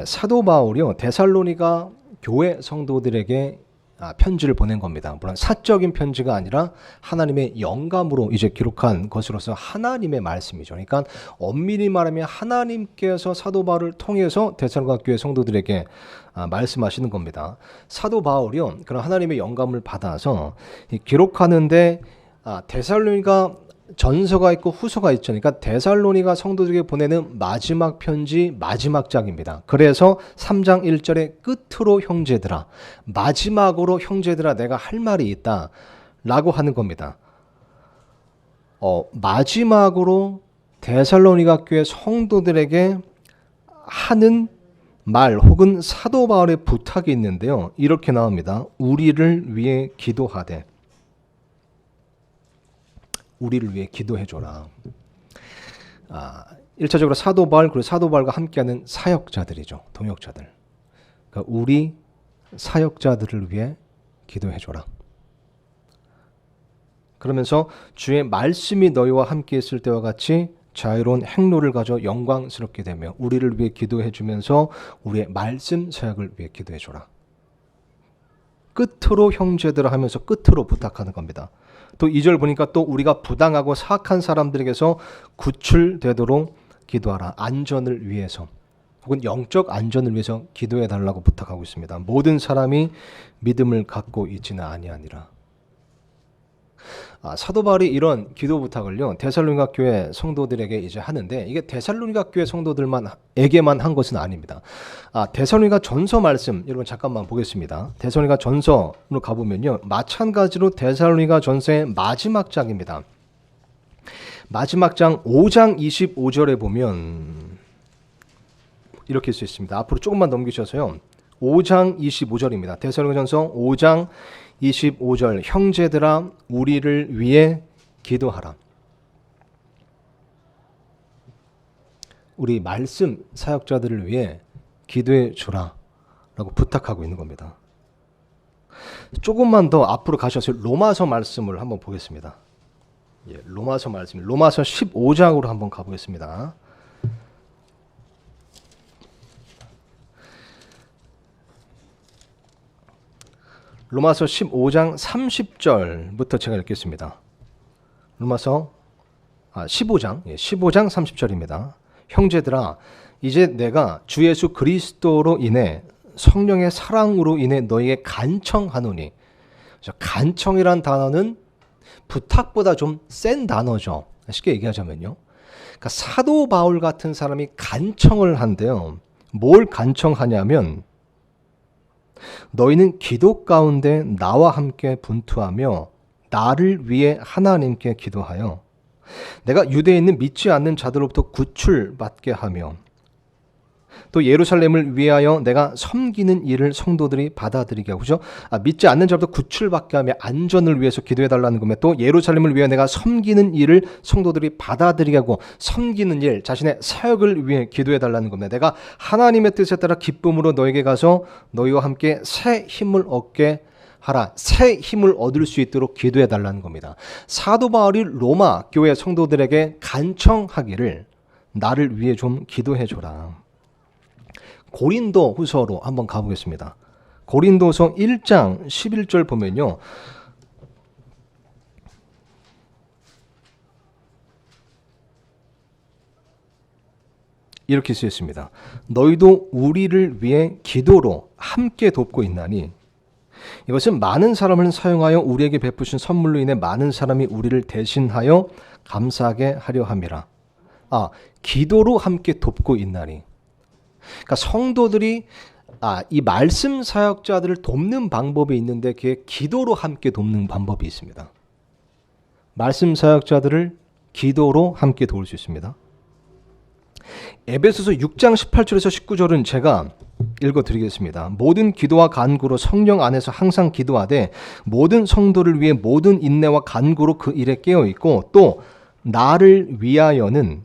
사도 바울이요 데살로니가 교회 성도들에게 편지를 보낸 겁니다. 물론 사적인 편지가 아니라 하나님의 영감으로 이제 기록한 것으로서 하나님의 말씀이죠. 그러니까 엄밀히 말하면 하나님께서 사도 바울을 통해서 데살로니가 교회 성도들에게 말씀하시는 겁니다. 사도 바울이요 그런 하나님의 영감을 받아서 기록하는데 데살로니가 전서가 있고 후서가 있죠. 그러니까 데살로니가 성도들에게 보내는 마지막 편지 마지막 장입니다. 그래서 3장 1절의 끝으로 형제들아, 마지막으로 형제들아 내가 할 말이 있다 라고 하는 겁니다. 마지막으로 데살로니가 교회 성도들에게 하는 말 혹은 사도 바울의 부탁이 있는데요. 이렇게 나옵니다. 우리를 위해 기도하되. 우리를 위해 기도해줘라. 1차적으로 사도 바울 그리고 사도 바울과 함께하는 사역자들이죠. 동역자들. 그러니까 우리 사역자들을 위해 기도해줘라. 그러면서 주의 말씀이 너희와 함께 있을 때와 같이 자유로운 행로를 가져 영광스럽게 되며 우리를 위해 기도해주면서 우리의 말씀 사역을 위해 기도해줘라. 끝으로 형제들을 하면서 끝으로 부탁하는 겁니다. 또 2절 보니까 또 우리가 부당하고 사악한 사람들에게서 구출되도록 기도하라. 안전을 위해서 혹은 영적 안전을 위해서 기도해 달라고 부탁하고 있습니다. 모든 사람이 믿음을 갖고 있지는 아니하니라. 사도 바울이 이런 기도 부탁을요 데살로니가 교회 성도들에게 이제 하는데 이게 데살로니가 교회 성도들만에게만 한 것은 아닙니다. 데살로니가 전서 말씀 여러분 잠깐만 보겠습니다. 데살로니가 전서로 가보면요 마찬가지로 데살로니가 전서의 마지막 장입니다. 마지막 장 5장 25절에 보면 이렇게 써 있습니다. 앞으로 조금만 넘기셔서요 5장 25절입니다. 데살로니가전서 5장 25절 형제들아 우리를 위해 기도하라. 우리 말씀 사역자들을 위해 기도해 주라 라고 부탁하고 있는 겁니다. 조금만 더 앞으로 가셔서 로마서 말씀을 한번 보겠습니다. 로마서 말씀 로마서 15장으로 한번 가보겠습니다. 로마서 15장 30절부터 제가 읽겠습니다. 로마서 15장 30절입니다. 형제들아 이제 내가 주 예수 그리스도로 인해 성령의 사랑으로 인해 너희에게 간청하노니 간청이란 단어는 부탁보다 좀 센 단어죠. 쉽게 얘기하자면요. 그러니까 사도 바울 같은 사람이 간청을 한대요. 뭘 간청하냐면 너희는 기도 가운데 나와 함께 분투하며 나를 위해 하나님께 기도하여 내가 유대에 있는 믿지 않는 자들로부터 구출받게 하며 또 예루살렘을 위하여 내가 섬기는 일을 성도들이 받아들이게 하고 그죠? 믿지 않는 자로부터 구출받게 하며 안전을 위해서 기도해달라는 겁니다. 또 예루살렘을 위하여 내가 섬기는 일을 성도들이 받아들이게 하고 섬기는 일, 자신의 사역을 위해 기도해달라는 겁니다. 내가 하나님의 뜻에 따라 기쁨으로 너에게 가서 너희와 함께 새 힘을 얻게 하라. 새 힘을 얻을 수 있도록 기도해달라는 겁니다. 사도 바울이 로마 교회 성도들에게 간청하기를 나를 위해 좀 기도해줘라. 고린도 후서로 한번 가보겠습니다. 고린도서 1장 11절 보면요. 이렇게 쓰여 있습니다. 너희도 우리를 위해 기도로 함께 돕고 있나니 이것은 많은 사람을 사용하여 우리에게 베푸신 선물로 인해 많은 사람이 우리를 대신하여 감사하게 하려 함이라. 기도로 함께 돕고 있나니 그러니까 성도들이 이 말씀 사역자들을 돕는 방법이 있는데 그게 기도로 함께 돕는 방법이 있습니다. 말씀 사역자들을 기도로 함께 도울 수 있습니다. 에베소서 6장 18절에서 19절은 제가 읽어드리겠습니다. 모든 기도와 간구로 성령 안에서 항상 기도하되 모든 성도를 위해 모든 인내와 간구로 그 일에 깨어있고 또 나를 위하여는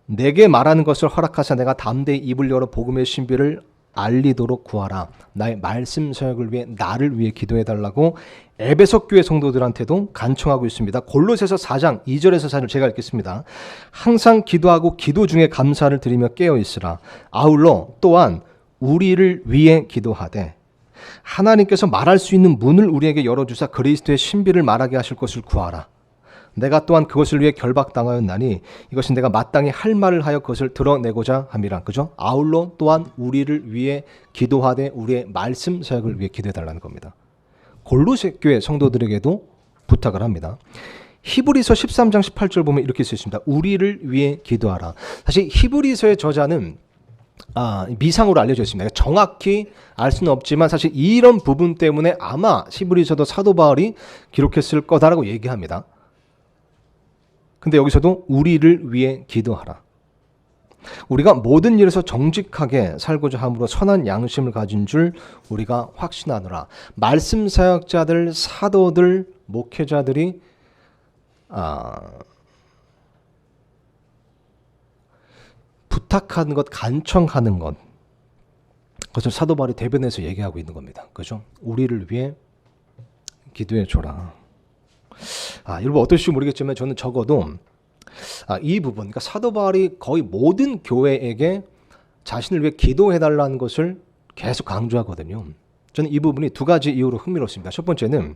내게 말하는 것을 허락하사 내가 담대히 입을 열어 복음의 신비를 알리도록 구하라. 나의 말씀 사역을 위해 나를 위해 기도해달라고 에베소 교회 성도들한테도 간청하고 있습니다. 골로새서 4장 2절에서 4절 제가 읽겠습니다. 항상 기도하고 기도 중에 감사를 드리며 깨어 있으라. 아울러 또한 우리를 위해 기도하되 하나님께서 말할 수 있는 문을 우리에게 열어주사 그리스도의 신비를 말하게 하실 것을 구하라. 내가 또한 그것을 위해 결박당하였나니 이것은 내가 마땅히 할 말을 하여 그것을 드러내고자 함이라. 그죠? 아울러 또한 우리를 위해 기도하되 우리의 말씀 사역을 위해 기도해달라는 겁니다. 골로새 교회 성도들에게도 부탁을 합니다. 히브리서 13장 18절 보면 이렇게 쓰여 있습니다. 우리를 위해 기도하라. 사실 히브리서의 저자는 미상으로 알려져 있습니다. 정확히 알 수는 없지만 사실 이런 부분 때문에 아마 히브리서도 사도 바울이 기록했을 거다라고 얘기합니다. 근데 여기서도 우리를 위해 기도하라. 우리가 모든 일에서 정직하게 살고자 함으로 선한 양심을 가진 줄 우리가 확신하노라. 말씀 사역자들, 사도들, 목회자들이 부탁하는 것, 간청하는 것, 그것을 사도 바울이 대변해서 얘기하고 있는 겁니다. 그죠? 우리를 위해 기도해 줘라. 여러분 어떨지 모르겠지만 저는 적어도 이 부분, 그러니까 사도 바울이 거의 모든 교회에게 자신을 위해 기도해달라는 것을 계속 강조하거든요. 저는 이 부분이 두 가지 이유로 흥미롭습니다. 첫 번째는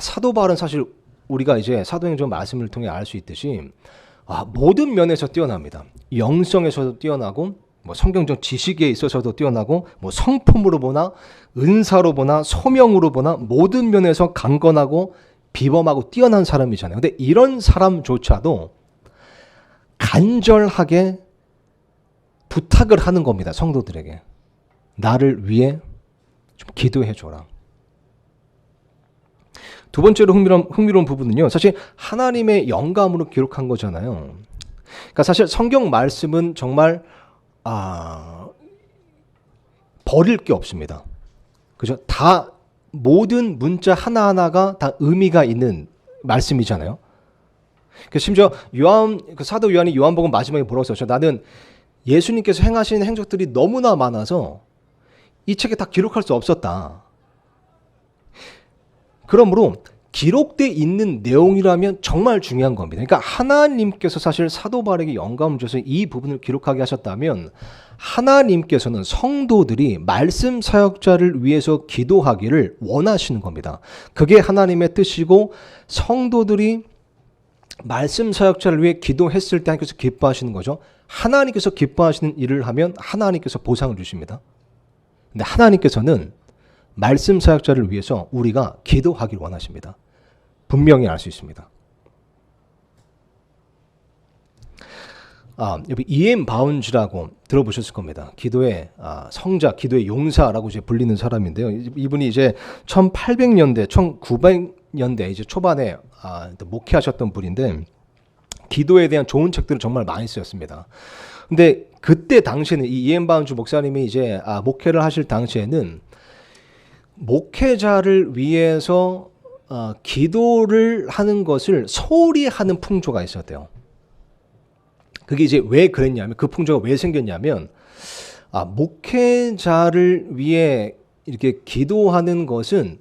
사도 바울은 사실 우리가 이제 사도행전 말씀을 통해 알 수 있듯이 모든 면에서 뛰어납니다. 영성에서도 뛰어나고 성경적 지식에 있어서도 뛰어나고 성품으로 보나 은사로 보나 소명으로 보나 모든 면에서 강건하고 비범하고 뛰어난 사람이잖아요. 근데 이런 사람조차도 간절하게 부탁을 하는 겁니다. 성도들에게. 나를 위해 좀 기도해 줘라. 두 번째로 흥미로운 부분은요. 사실 하나님의 영감으로 기록한 거잖아요. 그러니까 사실 성경 말씀은 정말 버릴 게 없습니다. 그죠? 다 모든 문자 하나하나가 다 의미가 있는 말씀이잖아요. 심지어 사도 요한이 요한복음 마지막에 뭐라고 썼죠? 나는 예수님께서 행하신 행적들이 너무나 많아서 이 책에 다 기록할 수 없었다. 그러므로 기록되어 있는 내용이라면 정말 중요한 겁니다. 그러니까 하나님께서 사실 사도 바울에게 영감을 줘서 이 부분을 기록하게 하셨다면 하나님께서는 성도들이 말씀 사역자를 위해서 기도하기를 원하시는 겁니다. 그게 하나님의 뜻이고 성도들이 말씀 사역자를 위해 기도했을 때 하나님께서 기뻐하시는 거죠. 하나님께서 기뻐하시는 일을 하면 하나님께서 보상을 주십니다. 근데 하나님께서는 말씀 사역자를 위해서 우리가 기도하기를 원하십니다. 분명히 알 수 있습니다. 여기 E.M. 바운즈라고 들어보셨을 겁니다. 기도의 성자, 기도의 용사라고 이제 불리는 사람인데요. 이분이 이제 1800년대, 1900년대 이제 초반에 목회하셨던 분인데 기도에 대한 좋은 책들을 정말 많이 쓰였습니다. 근데 그때 당시에는 이 E.M. 바운즈 목사님이 이제 목회를 하실 당시에는 목회자를 위해서 기도를 하는 것을 소홀히 하는 풍조가 있었대요. 그게 이제 왜 그랬냐면, 그 풍조가 왜 생겼냐면, 목회자를 위해 이렇게 기도하는 것은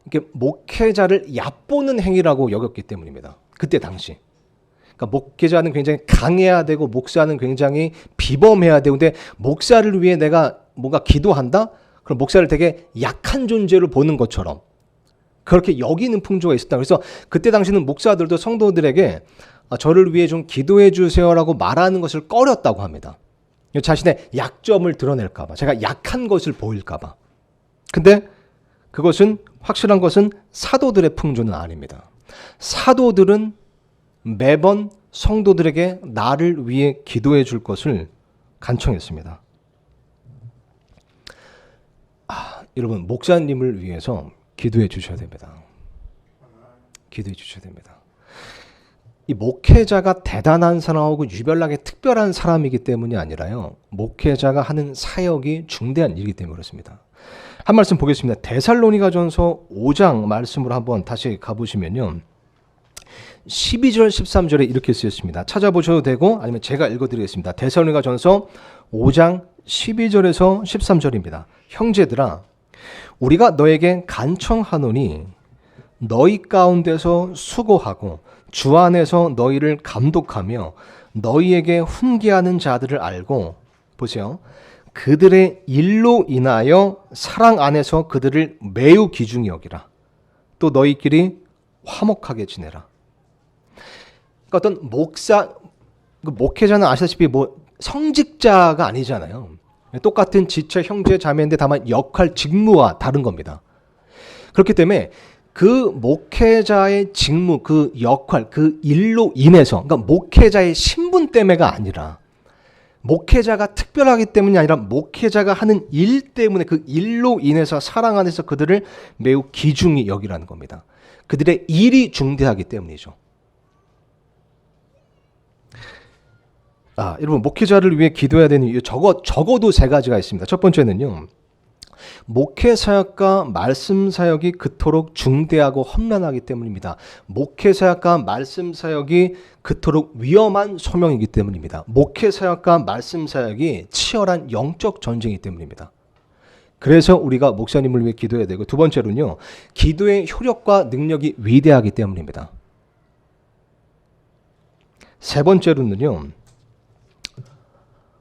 이렇게 목회자를 얕보는 행위라고 여겼기 때문입니다. 그때 당시. 그러니까 목회자는 굉장히 강해야 되고 목사는 굉장히 비범해야 되고, 근데 목사를 위해 내가 뭔가 기도한다? 그럼 목사를 되게 약한 존재로 보는 것처럼 그렇게 여기는 풍조가 있었다. 그래서 그때 당시는 목사들도 성도들에게 저를 위해 좀 기도해 주세요라고 말하는 것을 꺼렸다고 합니다. 자신의 약점을 드러낼까 봐, 제가 약한 것을 보일까 봐. 근데 그것은 확실한 것은 사도들의 풍조는 아닙니다. 사도들은 매번 성도들에게 나를 위해 기도해 줄 것을 간청했습니다. 여러분, 목사님을 위해서 기도해 주셔야 됩니다. 기도해 주셔야 됩니다. 이 목회자가 대단한 사람하고 유별나게 특별한 사람이기 때문이 아니라요, 목회자가 하는 사역이 중대한 일이기 때문에 그렇습니다. 한 말씀 보겠습니다. 데살로니가전서 5장 말씀으로 한번 다시 가보시면요, 12절 13절에 이렇게 쓰였습니다. 찾아보셔도 되고 아니면 제가 읽어드리겠습니다. 데살로니가전서 5장 12절에서 13절입니다. 형제들아 우리가 너에게 간청하노니 너희 가운데서 수고하고 주 안에서 너희를 감독하며 너희에게 훈계하는 자들을 알고 보세요. 그들의 일로 인하여 사랑 안에서 그들을 매우 귀중히 여기라. 또 너희끼리 화목하게 지내라. 그러니까 어떤 목회자는 아시다시피 성직자가 아니잖아요. 똑같은 지체 형제 자매인데 다만 역할 직무와 다른 겁니다. 그렇기 때문에 그 목회자의 직무, 그 역할, 그 일로 인해서, 그러니까 목회자의 신분 때문에가 아니라 목회자가 특별하기 때문이 아니라 목회자가 하는 일 때문에 그 일로 인해서 사랑 안에서 그들을 매우 귀중히 여기라는 겁니다. 그들의 일이 중대하기 때문이죠. 여러분 목회자를 위해 기도해야 되는 이유 적어도 세 가지가 있습니다. 첫 번째는요. 목회 사역과 말씀 사역이 그토록 중대하고 험난하기 때문입니다. 목회 사역과 말씀 사역이 그토록 위험한 소명이기 때문입니다. 목회 사역과 말씀 사역이 치열한 영적 전쟁이기 때문입니다. 그래서 우리가 목사님을 위해 기도해야 되고 두 번째로는요. 기도의 효력과 능력이 위대하기 때문입니다. 세 번째로는요.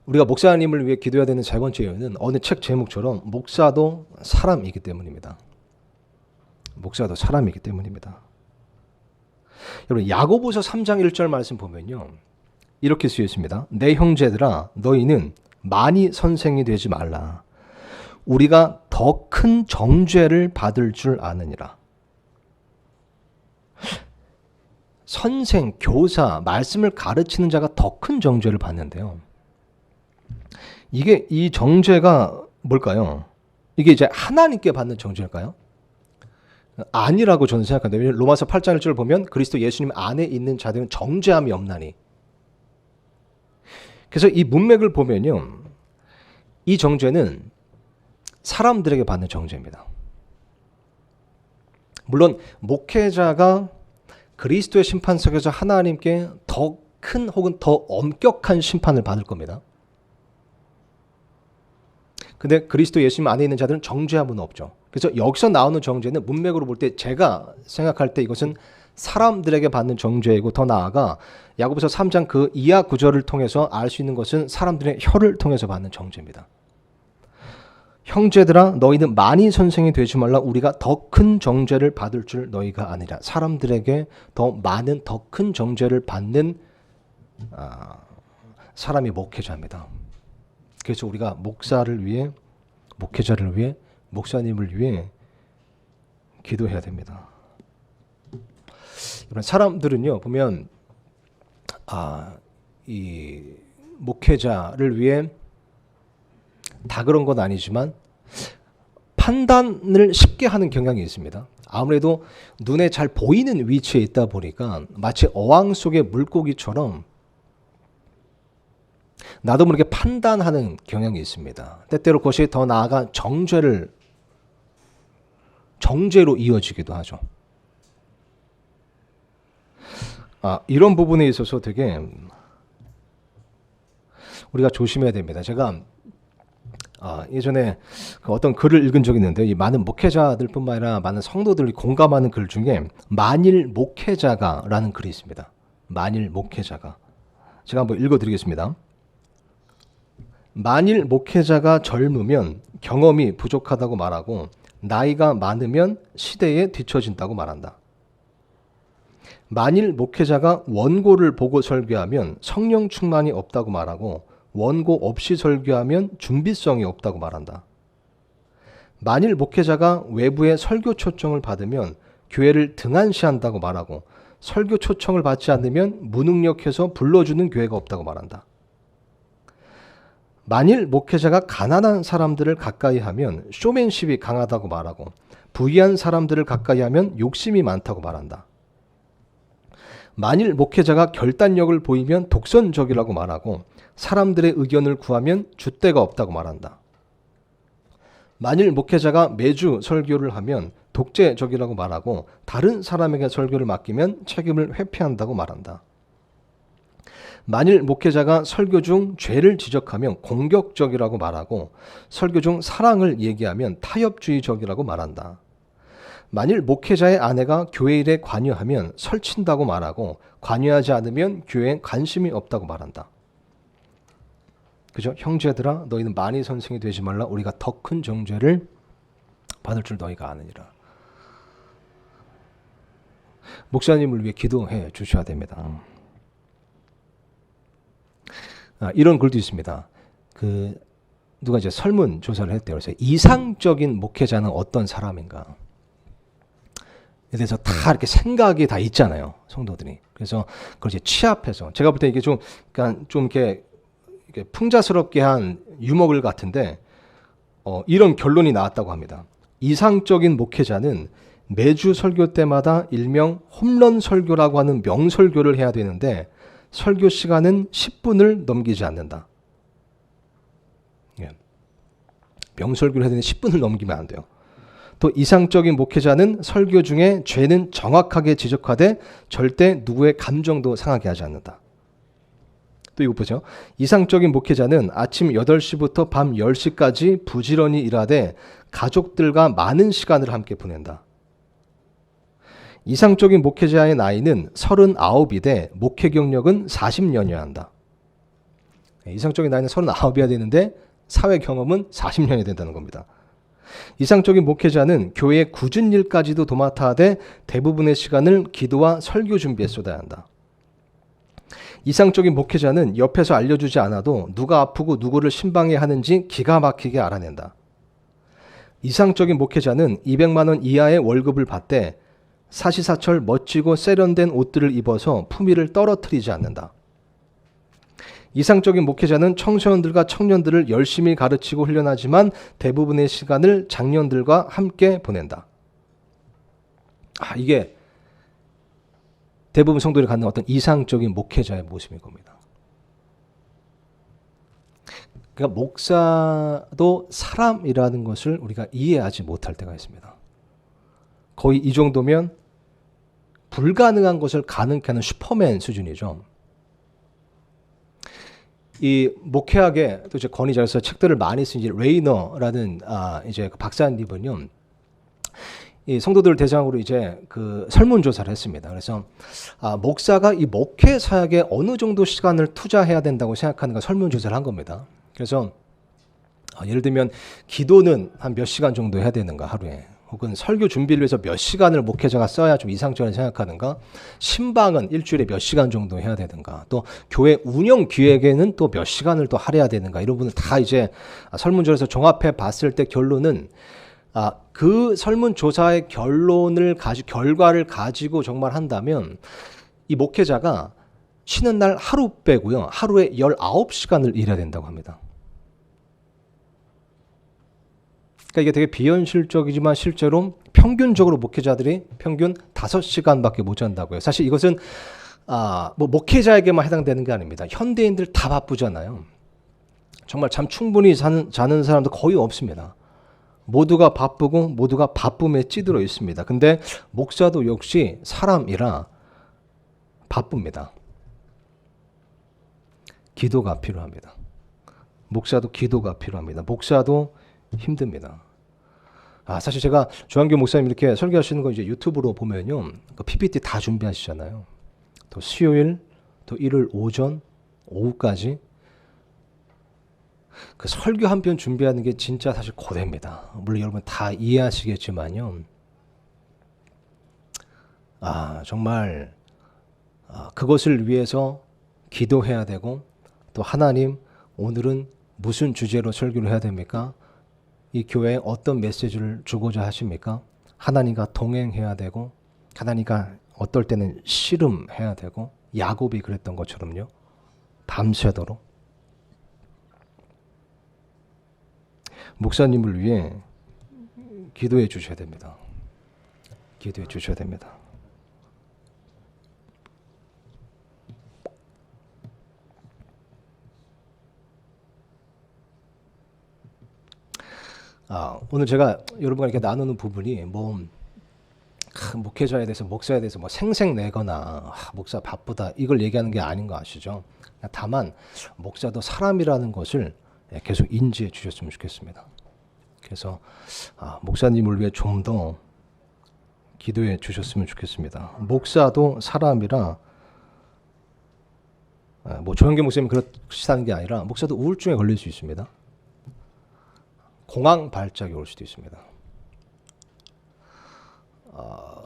우리가 목사님을 위해 기도해야 되는 세 번째 이유는 어느 책 제목처럼 목사도 사람이기 때문입니다. 목사도 사람이기 때문입니다. 여러분 야고보서 3장 1절 말씀 보면요. 이렇게 쓰여 있습니다. 내 형제들아 너희는 많이 선생이 되지 말라. 우리가 더 큰 정죄를 받을 줄 아느니라. 선생, 교사, 말씀을 가르치는 자가 더 큰 정죄를 받는데요. 이 정죄가 뭘까요? 이게 이제 하나님께 받는 정죄일까요? 아니라고 저는 생각합니다. 왜냐하면 로마서 8장 1절을 보면 그리스도 예수님 안에 있는 자들은 정죄함이 없나니. 그래서 이 문맥을 보면요. 이 정죄는 사람들에게 받는 정죄입니다. 물론 목회자가 그리스도의 심판석에서 하나님께 더 큰 혹은 더 엄격한 심판을 받을 겁니다. 근데 그리스도 예수님 안에 있는 자들은 정죄함은 없죠. 그래서 여기서 나오는 정죄는 문맥으로 볼 때 제가 생각할 때 이것은 사람들에게 받는 정죄이고 더 나아가 야고보서 3장 그 이하 구절을 통해서 알 수 있는 것은 사람들의 혀를 통해서 받는 정죄입니다. 형제들아 너희는 많이 선생이 되지 말라. 우리가 더 큰 정죄를 받을 줄 너희가 아니라. 사람들에게 더 많은 더 큰 정죄를 받는 사람이 목회자입니다. 그래서 우리가 목사를 위해, 목회자를 위해, 목사님을 위해 기도해야 됩니다. 이런 사람들은요 보면 이 목회자를 위해 다 그런 건 아니지만 판단을 쉽게 하는 경향이 있습니다. 아무래도 눈에 잘 보이는 위치에 있다 보니까 마치 어항 속의 물고기처럼 나도 모르게 판단하는 경향이 있습니다. 때때로 그것이 더 나아가 정죄로 이어지기도 하죠. 이런 부분에 있어서 되게 우리가 조심해야 됩니다. 제가 예전에 어떤 글을 읽은 적이 있는데 이 많은 목회자들뿐만 아니라 많은 성도들이 공감하는 글 중에 만일 목회자가라는 글이 있습니다. 만일 목회자가. 제가 한번 읽어드리겠습니다. 만일 목회자가 젊으면 경험이 부족하다고 말하고 나이가 많으면 시대에 뒤처진다고 말한다. 만일 목회자가 원고를 보고 설교하면 성령 충만이 없다고 말하고 원고 없이 설교하면 준비성이 없다고 말한다. 만일 목회자가 외부의 설교 초청을 받으면 교회를 등한시한다고 말하고 설교 초청을 받지 않으면 무능력해서 불러주는 교회가 없다고 말한다. 만일 목회자가 가난한 사람들을 가까이 하면 쇼맨십이 강하다고 말하고 부유한 사람들을 가까이 하면 욕심이 많다고 말한다. 만일 목회자가 결단력을 보이면 독선적이라고 말하고 사람들의 의견을 구하면 줏대가 없다고 말한다. 만일 목회자가 매주 설교를 하면 독재적이라고 말하고 다른 사람에게 설교를 맡기면 책임을 회피한다고 말한다. 만일 목회자가 설교 중 죄를 지적하면 공격적이라고 말하고 설교 중 사랑을 얘기하면 타협주의적이라고 말한다. 만일 목회자의 아내가 교회 일에 관여하면 설친다고 말하고 관여하지 않으면 교회에 관심이 없다고 말한다. 그죠? 형제들아 너희는 많이 선생이 되지 말라. 우리가 더 큰 정죄를 받을 줄 너희가 아느니라. 목사님을 위해 기도해 주셔야 됩니다. 이런 글도 있습니다. 누가 이제 설문 조사를 했대요. 그래서 이상적인 목회자는 어떤 사람인가? 에 대해서 다 이렇게 생각이 다 있잖아요, 성도들이. 그래서 그걸 이제 취합해서 제가 볼 때 이게 좀 이렇게 풍자스럽게 한 유머글 같은데 이런 결론이 나왔다고 합니다. 이상적인 목회자는 매주 설교 때마다 일명 홈런 설교라고 하는 명설교를 해야 되는데 설교 시간은 10분을 넘기지 않는다. 명설교를 해야 되는데 10분을 넘기면 안 돼요. 또 이상적인 목회자는 설교 중에 죄는 정확하게 지적하되 절대 누구의 감정도 상하게 하지 않는다. 또 이거 보죠. 이상적인 목회자는 아침 8시부터 밤 10시까지 부지런히 일하되 가족들과 많은 시간을 함께 보낸다. 이상적인 목회자의 나이는 39이되 목회 경력은 40년이어야 한다. 이상적인 나이는 39이어야 되는데 사회 경험은 40년이 된다는 겁니다. 이상적인 목회자는 교회의 굳은 일까지도 도맡아 하되 대부분의 시간을 기도와 설교 준비에 쏟아야 한다. 이상적인 목회자는 옆에서 알려주지 않아도 누가 아프고 누구를 신방해야 하는지 기가 막히게 알아낸다. 이상적인 목회자는 200만 원 이하의 월급을 받되 사시사철 멋지고 세련된 옷들을 입어서 품위를 떨어뜨리지 않는다. 이상적인 목회자는 청소년들과 청년들을 열심히 가르치고 훈련하지만 대부분의 시간을 장년들과 함께 보낸다. 이게 대부분 성도들이 갖는 어떤 이상적인 목회자의 모습인 겁니다. 그러니까 목사도 사람이라는 것을 우리가 이해하지 못할 때가 있습니다. 거의 이 정도면 불가능한 것을 가능케 하는 슈퍼맨 수준이죠. 이 목회학에 또 이제 권위자로서 책들을 많이 쓴 이제 레이너라는 이제 그 박사님은요, 이 성도들을 대상으로 이제 그 설문조사를 했습니다. 그래서 목사가 이 목회 사역에 어느 정도 시간을 투자해야 된다고 생각하는가 설문조사를 한 겁니다. 그래서 예를 들면 기도는 한 몇 시간 정도 해야 되는가 하루에, 혹은 설교 준비를 위해서 몇 시간을 목회자가 써야 좀 이상적으로 생각하는가, 신방은 일주일에 몇 시간 정도 해야 되는가, 또 교회 운영 기획에는 또 몇 시간을 또 할애해야 되는가, 이런 부분을 다 이제 설문조사에서 종합해 봤을 때 결론은 그 설문조사의 결과를 가지고 정말 한다면 이 목회자가 쉬는 날 하루 빼고요, 하루에 19시간을 일해야 된다고 합니다. 그러니까 이게 되게 비현실적이지만 실제로 평균적으로 목회자들이 평균 5시간밖에 못 잔다고요. 사실 이것은 뭐 목회자에게만 해당되는 게 아닙니다. 현대인들 다 바쁘잖아요. 정말 잠 충분히 자는 사람도 거의 없습니다. 모두가 바쁘고 모두가 바쁨에 찌들어 있습니다. 근데 목사도 역시 사람이라 바쁩니다. 기도가 필요합니다. 목사도 기도가 필요합니다. 목사도 힘듭니다. 사실 제가 조한규 목사님 이렇게 설교하시는 거 이제 유튜브로 보면요, 그 PPT 다 준비하시잖아요. 또 수요일, 또 일요일 오전, 오후까지 그 설교 한 편 준비하는 게 진짜 사실 고됩니다. 물론 여러분 다 이해하시겠지만요. 정말 그것을 위해서 기도해야 되고, 또 하나님 오늘은 무슨 주제로 설교를 해야 됩니까? 이 교회에 어떤 메시지를 주고자 하십니까? 하나님과 동행해야 되고, 하나님과 어떨 때는 씨름해야 되고, 야곱이 그랬던 것처럼요, 밤새도록 목사님을 위해 기도해 주셔야 됩니다. 기도해 주셔야 됩니다. 오늘 제가 여러분과 이렇게 나누는 부분이 뭐 목회자에 대해서 목사에 대해서 뭐 생색내거나 목사 바쁘다 이걸 얘기하는 게 아닌 거 아시죠? 다만 목사도 사람이라는 것을 계속 인지해 주셨으면 좋겠습니다. 그래서 목사님을 위해 좀 더 기도해 주셨으면 좋겠습니다. 목사도 사람이라 뭐 조영계 목사님 그렇다는 게 아니라 목사도 우울증에 걸릴 수 있습니다. 공황 발작이 올 수도 있습니다.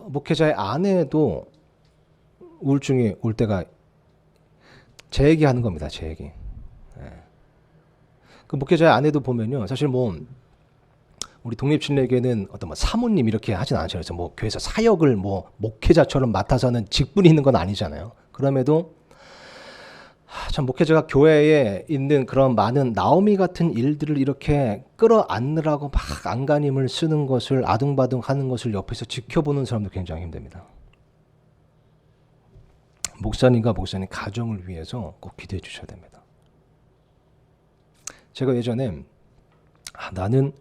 목회자의 아내도 우울증이 올 때가 제 얘기하는 겁니다. 제 얘기. 그 목회자의 아내도 보면요, 사실 뭐 우리 독립신뢰교회는 어떤 뭐 사모님 이렇게 하진 않죠. 그래서 뭐 교회에서 사역을 뭐 목회자처럼 맡아서는 직분이 있는 건 아니잖아요. 그럼에도 참 목회자가 교회에 있는 그런 많은 나오미 같은 일들을 이렇게 끌어안느라고 막 안간힘을 쓰는 것을 아둥바둥 하는 것을 옆에서 지켜보는 사람도 굉장히 힘듭니다. 목사님과 목사님 가정을 위해서 꼭 기도해 주셔야 됩니다. 제가 예전에 나는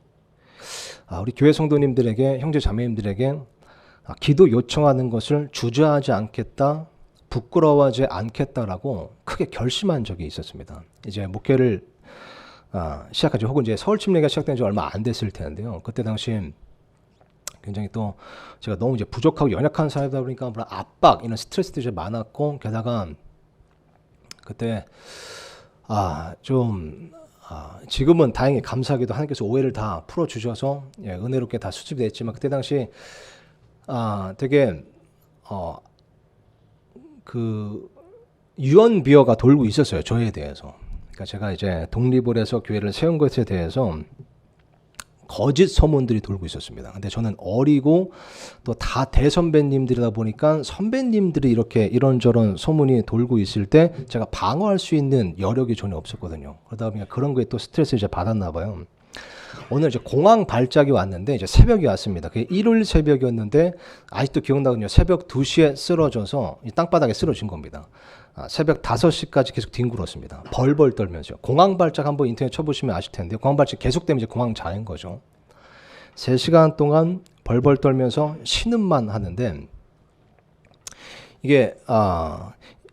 우리 교회 성도님들에게 형제 자매님들에게 기도 요청하는 것을 주저하지 않겠다, 부끄러워하지 않겠다라고 크게 결심한 적이 있었습니다. 이제 목회를 시작하죠. 혹은 이제 서울 침례가 시작된 지 얼마 안 됐을 텐데요. 그때 당시 굉장히 또 제가 너무 이제 부족하고 연약한 사람이다 보니까 물론 압박 이런 스트레스도 이제 많았고, 게다가 그때 지금은 다행히 감사하게도 하나님께서 오해를 다 풀어주셔서 은혜롭게 다 수습이 됐지만, 그때 당시 되게 그 유언비어가 돌고 있었어요. 저에 대해서. 그러니까 제가 이제 독립을 해서 교회를 세운 것에 대해서 거짓 소문들이 돌고 있었습니다. 근데 저는 어리고 또 다 대선배님들이다 보니까 선배님들이 이렇게 이런저런 소문이 돌고 있을 때 제가 방어할 수 있는 여력이 전혀 없었거든요. 그러다 보니까 그런 거에 또 스트레스를 이제 받았나 봐요. 오늘 이제 공황 발작이 왔는데 이제 새벽이 왔습니다. 그게 일요일 새벽이었는데 아직도 기억나거든요. 새벽 2시에 쓰러져서 땅바닥에 쓰러진 겁니다. 새벽 5시까지 계속 뒹굴었습니다. 벌벌 떨면서요. 공황 발작 한번 인터넷 쳐보시면 아실 텐데, 공황 발작 계속되면 이제 공황장애인 거죠. 3시간 동안 벌벌 떨면서 신음만 하는데, 이게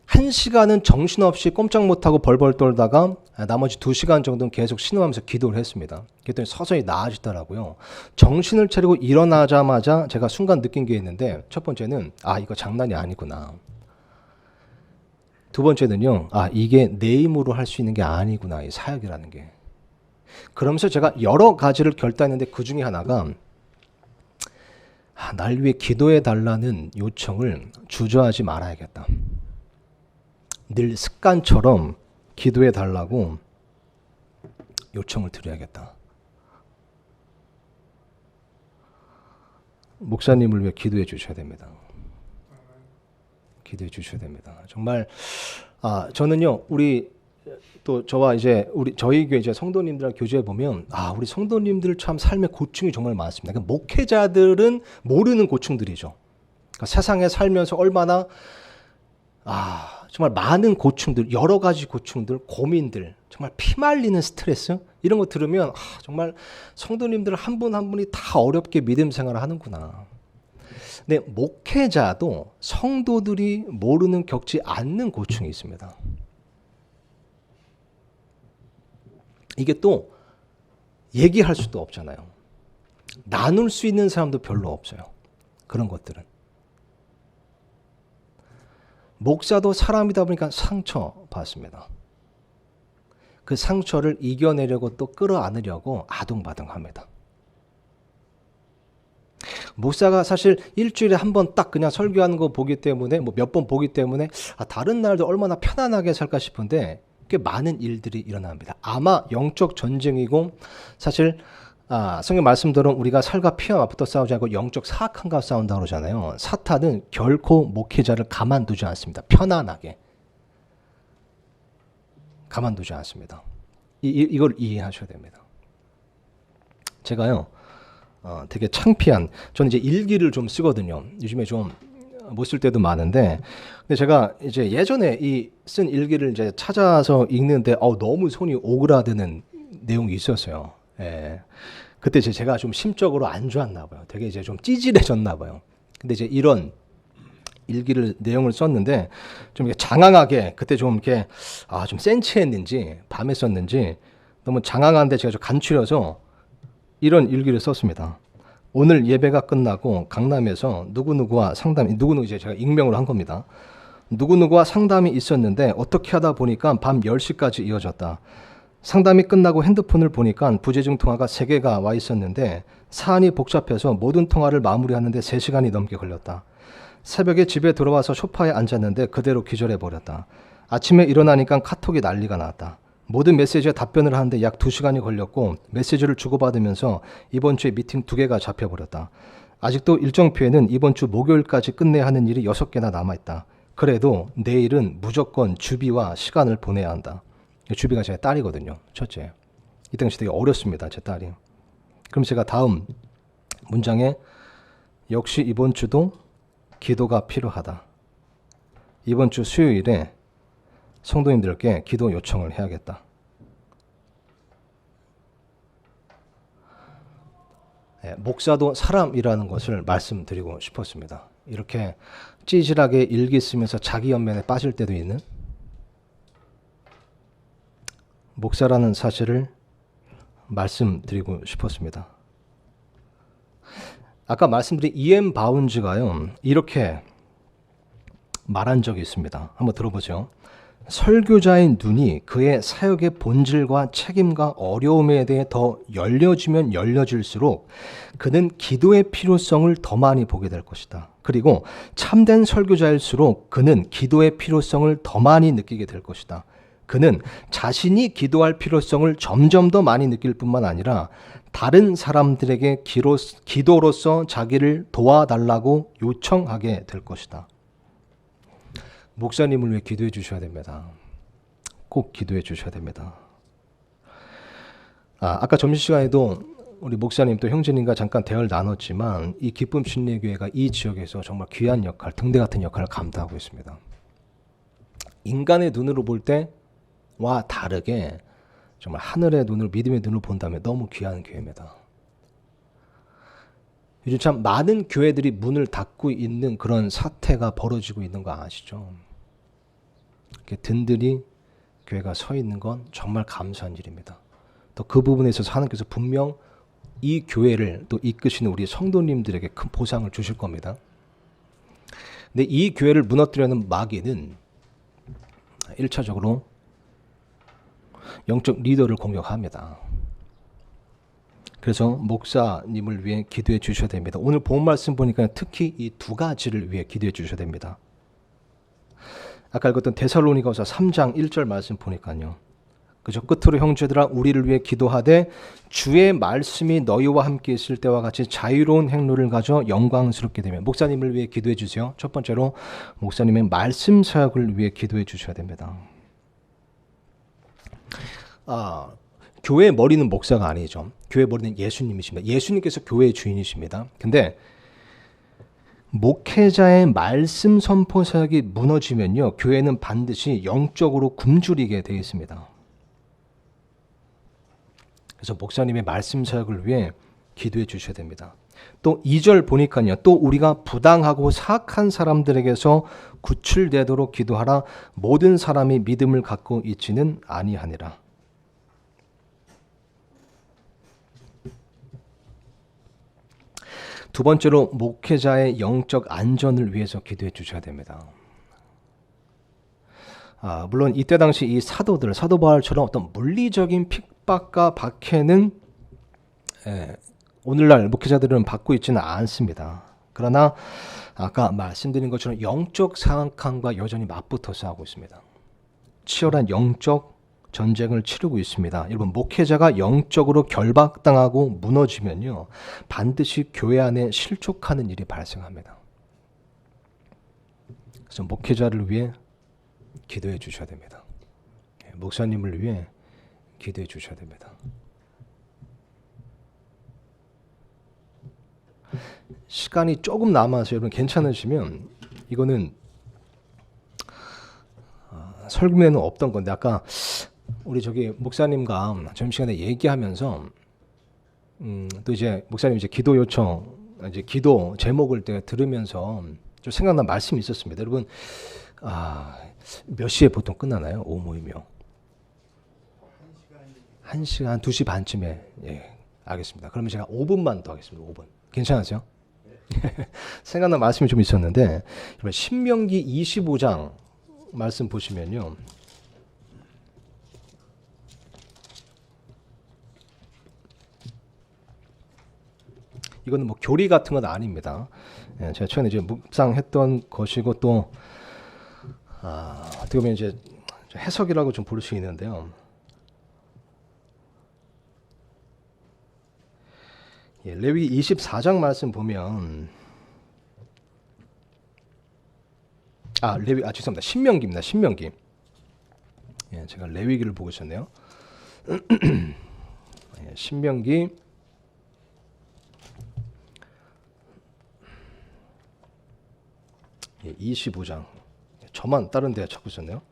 1시간은 정신없이 꼼짝 못하고 벌벌 떨다가 나머지 2시간 정도는 계속 신음하면서 기도를 했습니다. 그랬더니 서서히 나아지더라고요. 정신을 차리고 일어나자마자 제가 순간 느낀 게 있는데, 첫 번째는 이거 장난이 아니구나. 두 번째는요, 이게 내 힘으로 할 수 있는 게 아니구나, 이 사역이라는 게. 그러면서 제가 여러 가지를 결단했는데 그 중에 하나가 날 위해 기도해 달라는 요청을 주저하지 말아야겠다. 늘 습관처럼 기도해 달라고 요청을 드려야겠다. 목사님을 위해 기도해 주셔야 됩니다. 기도해 주셔야 됩니다. 정말 저는요, 우리 또 저와 이제 저희 교회 이제 성도님들랑 교제해 보면 우리 성도님들 참 삶의 고충이 정말 많습니다. 그러니까 목회자들은 모르는 고충들이죠. 그러니까 세상에 살면서 얼마나 정말 많은 고충들, 여러 가지 고충들, 고민들, 정말 피말리는 스트레스 이런 거 들으면 정말 성도님들 한 분 한 분이 다 어렵게 믿음 생활을 하는구나. 근데 목회자도 성도들이 모르는 겪지 않는 고충이 있습니다. 이게 또 얘기할 수도 없잖아요. 나눌 수 있는 사람도 별로 없어요. 그런 것들은. 목사도 사람이다 보니까 상처받습니다. 그 상처를 이겨내려고 또 끌어안으려고 아둥바둥합니다. 목사가 사실 일주일에 한 번 딱 그냥 설교하는 거 보기 때문에 뭐 몇 번 보기 때문에 다른 날도 얼마나 편안하게 살까 싶은데 꽤 많은 일들이 일어납니다. 아마 영적 전쟁이고, 사실 성경 말씀대로 우리가 살과 피와 맞붙어 싸우지 않고 영적 사악함과 싸운다고 그러잖아요. 사탄은 결코 목회자를 가만두지 않습니다. 편안하게 가만두지 않습니다. 이걸 이해하셔야 됩니다. 제가요 되게 창피한, 저는 이제 일기를 좀 쓰거든요. 요즘에 좀 못 쓸 때도 많은데, 근데 제가 이제 예전에 이 쓴 일기를 이제 찾아서 읽는데 너무 손이 오그라드는 내용이 있었어요. 그때 제가 좀 심적으로 안 좋았나 봐요. 되게 이제 좀 찌질해졌나 봐요. 근데 이제 이런 일기를 내용을 썼는데 좀 이렇게 장황하게 그때 좀 이렇게 좀 센치했는지 밤에 썼는지 너무 장황한데 제가 좀 간추려서 이런 일기를 썼습니다. 오늘 예배가 끝나고 강남에서 누구누구와 상담이 누구누구 이제 제가 익명으로 한 겁니다. 누구누구와 상담이 있었는데 어떻게 하다 보니까 밤 10시까지 이어졌다. 상담이 끝나고 핸드폰을 보니까 부재중 통화가 3개가 와 있었는데 사안이 복잡해서 모든 통화를 마무리하는데 3시간이 넘게 걸렸다. 새벽에 집에 들어와서 소파에 앉았는데 그대로 기절해버렸다. 아침에 일어나니까 카톡이 난리가 났다. 모든 메시지에 답변을 하는데 약 2시간이 걸렸고 메시지를 주고받으면서 이번 주에 미팅 2개가 잡혀버렸다. 아직도 일정표에는 이번 주 목요일까지 끝내야 하는 일이 6개나 남아있다. 그래도 내일은 무조건 주비와 시간을 보내야 한다. 주비가 제 딸이거든요. 첫째. 이 당시 되게 어렸습니다. 제 딸이. 그럼 제가 다음 문장에 역시 이번 주도 기도가 필요하다. 이번 주 수요일에 성도님들께 기도 요청을 해야겠다. 목사도 사람이라는 것을 말씀드리고 싶었습니다. 이렇게 찌질하게 일기 쓰면서 자기 연면에 빠질 때도 있는 목사라는 사실을 말씀드리고 싶었습니다. 아까 말씀드린 E.M. 바운즈가요, 이렇게 말한 적이 있습니다. 한번 들어보죠. 설교자의 눈이 그의 사역의 본질과 책임과 어려움에 대해 더 열려지면 열려질수록 그는 기도의 필요성을 더 많이 보게 될 것이다. 그리고 참된 설교자일수록 그는 기도의 필요성을 더 많이 느끼게 될 것이다. 그는 자신이 기도할 필요성을 점점 더 많이 느낄 뿐만 아니라 다른 사람들에게 기도로서 자기를 도와달라고 요청하게 될 것이다. 목사님을 위해 기도해 주셔야 됩니다. 꼭 기도해 주셔야 됩니다. 아까 점심시간에도 우리 목사님 또 형제님과 잠깐 대화를 나눴지만 이 기쁨 침례교회가 이 지역에서 정말 귀한 역할, 등대 같은 역할을 감당하고 있습니다. 인간의 눈으로 볼 때와 다르게 정말 하늘의 눈으로 믿음의 눈으로 본다면 너무 귀한 교회입니다. 요즘 참 많은 교회들이 문을 닫고 있는 그런 사태가 벌어지고 있는 거 아시죠? 이렇게 든든히 교회가 서 있는 건 정말 감사한 일입니다. 또 그 부분에 있어서 하나님께서 분명 이 교회를 또 이끄시는 우리 성도님들에게 큰 보상을 주실 겁니다. 근데 이 교회를 무너뜨리는 마귀는 1차적으로 영적 리더를 공격합니다. 그래서 목사님을 위해 기도해 주셔야 됩니다. 오늘 본 말씀 보니까 특히 이 2가지를 위해 기도해 주셔야 됩니다. 아까 읽었던 데살로니가서 3장 1절 말씀 보니까요. 그저 끝으로 형제들아 우리를 위해 기도하되 주의 말씀이 너희와 함께 있을 때와 같이 자유로운 행로를 가져 영광스럽게 되면 목사님을 위해 기도해 주세요. 첫 번째로 목사님의 말씀 사역을 위해 기도해 주셔야 됩니다. 교회의 머리는 목사가 아니죠. 교회의 머리는 예수님이십니다. 예수님께서 교회의 주인이십니다. 근데 목회자의 말씀 선포 사역이 무너지면요, 교회는 반드시 영적으로 굶주리게 되어 있습니다. 그래서 목사님의 말씀 사역을 위해 기도해 주셔야 됩니다. 또 2절 보니까요, 또 우리가 부당하고 사악한 사람들에게서 구출되도록 기도하라. 모든 사람이 믿음을 갖고 있지는 아니하니라. 두 번째로 목회자의 영적 안전을 위해서 기도해 주셔야 됩니다. 물론 이때 당시 이 사도들, 사도 바울처럼 어떤 물리적인 핍박과 박해는 오늘날 목회자들은 받고 있지는 않습니다. 그러나 아까 말씀드린 것처럼 영적 사악함과 여전히 맞붙어 싸우고 있습니다. 치열한 영적 전쟁을 치르고 있습니다. 여러분, 목회자가 영적으로 결박당하고 무너지면요, 반드시 교회 안에 실족하는 일이 발생합니다. 그래서 목회자를 위해 기도해 주셔야 됩니다. 목사님을 위해 기도해 주셔야 됩니다. 시간이 조금 남아서 여러분 괜찮으시면 이거는 설교에는 없던 건데 아까 우리 목사님과 점심시간에 얘기하면서 또 이제 목사님 이제 기도 요청 이제 기도 제목을 때 들으면서 좀 생각난 말씀이 있었습니다. 여러분, 몇 시에 보통 끝나나요? 오후 모임이요. 1시간, 2시 반쯤에. 예, 알겠습니다. 그러면 제가 5분만 더 하겠습니다. 5분. 괜찮으세요? 생각난 말씀이 좀 있었는데, 신명기 25장 말씀 보시면요. 이거는 뭐 교리 같은 건 아닙니다. 예, 제가 최근에 이제 묵상했던 것이고 또 어떻게 보면 이제 해석이라고 좀 볼 수 있는데요. 예, 레위 24장 말씀 보면 죄송합니다. 신명기입니다. 신명기. 예, 제가 레위기를 보고 있었네요. 예, 신명기 25장. 저만 다른 데 찾고 있었네요.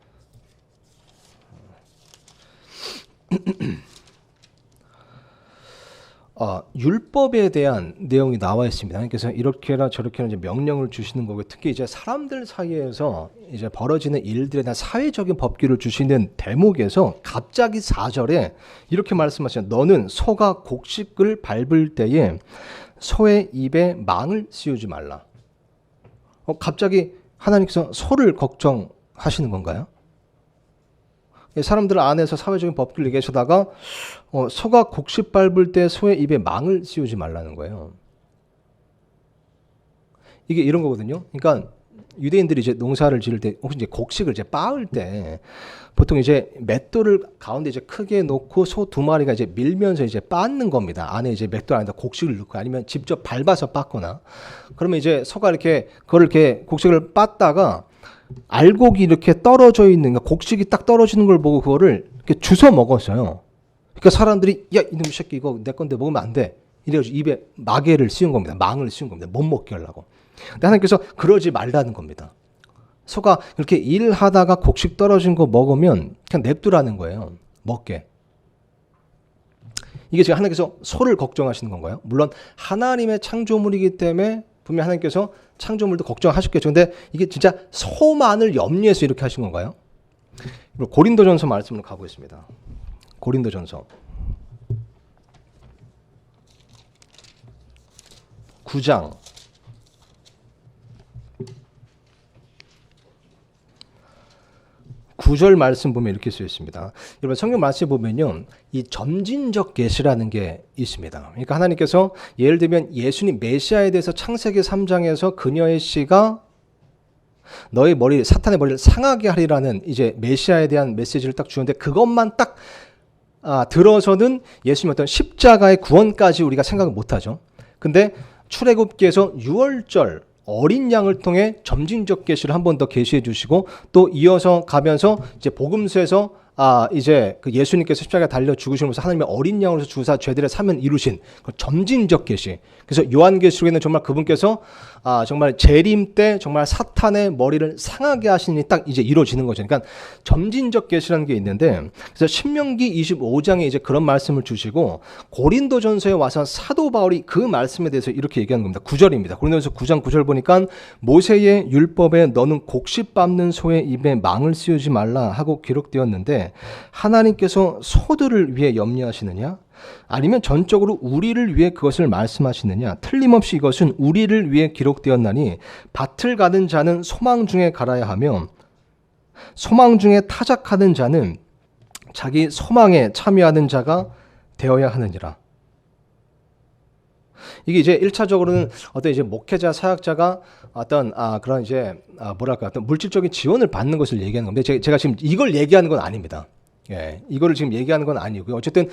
율법에 대한 내용이 나와 있습니다. 그래서 이렇게나 저렇게나 이제 명령을 주시는 거고, 특히 이제 사람들 사이에서 이제 벌어지는 일들에 대한 사회적인 법규를 주시는 대목에서 갑자기 4절에 이렇게 말씀하시죠. 너는 소가 곡식을 밟을 때에 소의 입에 망을 씌우지 말라. 갑자기 하나님께서 소를 걱정하시는 건가요? 사람들 안에서 사회적인 법규를 얘기하시다가 소가 곡식 밟을 때 소의 입에 망을 씌우지 말라는 거예요. 이게 이런 거거든요. 그러니까 유대인들이 이제 농사를 지을 때 혹시 이제 곡식을 이제 빻을 때 보통 이제 맷돌을 가운데 이제 크게 놓고 소 2마리가 이제 밀면서 이제 빻는 겁니다. 안에 이제 맷돌 안에다 곡식을 넣고 아니면 직접 밟아서 빻거나. 그러면 이제 소가 이렇게 그걸 이렇게 곡식을 빻다가 알곡이 이렇게 떨어져 있는, 그러니까 곡식이 딱 떨어지는 걸 보고 그거를 이렇게 주워 먹었어요. 그러니까 사람들이 야 이놈 새끼 이거 내 건데 먹으면 안 돼. 이래가지고 입에 마개를 씌운 겁니다. 망을 씌운 겁니다. 못 먹게 하려고. 근데 하나님께서 그러지 말라는 겁니다. 소가 이렇게 일하다가 곡식 떨어진 거 먹으면 그냥 냅두라는 거예요. 먹게. 이게 지금 하나님께서 소를 걱정하시는 건가요? 물론 하나님의 창조물이기 때문에 분명 하나님께서 창조물도 걱정하셨겠죠. 근데 이게 진짜 소만을 염려해서 이렇게 하신 건가요? 고린도전서 말씀으로 가보겠습니다. 고린도전서 9장 9절 말씀 보면 이렇게 쓰여 있습니다. 여러분 성경 말씀 보면요, 이 점진적 계시라는 게 있습니다. 그러니까 하나님께서 예를 들면 예수님 메시아에 대해서 창세기 3장에서 그녀의 씨가 너의 머리, 사탄의 머리를 상하게 하리라는 이제 메시아에 대한 메시지를 딱 주는데 그것만 딱 들어서는 예수님 어떤 십자가의 구원까지 우리가 생각을 못하죠. 근데 출애굽기에서 6월절 어린 양을 통해 점진적 계시를 한 번 더 계시해 주시고 또 이어서 가면서 이제 복음서에서 이제 그 예수님께서 십자가에 달려 죽으시면서 하나님의 어린 양으로서 주사 죄들의 사면 이루신 그 점진적 계시. 그래서 요한계시록에는 정말 그분께서 정말 재림 때 정말 사탄의 머리를 상하게 하시니 딱 이제 이루어지는 거죠. 그러니까 점진적 계시라는 게 있는데, 그래서 신명기 25장에 이제 그런 말씀을 주시고 고린도전서에 와서 사도 바울이 그 말씀에 대해서 이렇게 얘기하는 겁니다. 9절입니다. 고린도전서 9장 9절 보니까 모세의 율법에 너는 곡식 밟는 소의 입에 망을 씌우지 말라 하고 기록되었는데 하나님께서 소들을 위해 염려하시느냐? 아니면 전적으로 우리를 위해 그것을 말씀하시느냐? 틀림없이 이것은 우리를 위해 기록되었나니 밭을 가는 자는 소망 중에 갈아야 하며 소망 중에 타작하는 자는 자기 소망에 참여하는 자가 되어야 하느니라. 이게 이제 1차적으로는 어떤 이제 목회자, 사역자가 어떤 그런 이제 뭐랄까 어떤 물질적인 지원을 받는 것을 얘기하는 건데 제가 지금 이걸 얘기하는 건 아닙니다. 예, 이거를 지금 얘기하는 건 아니고요. 어쨌든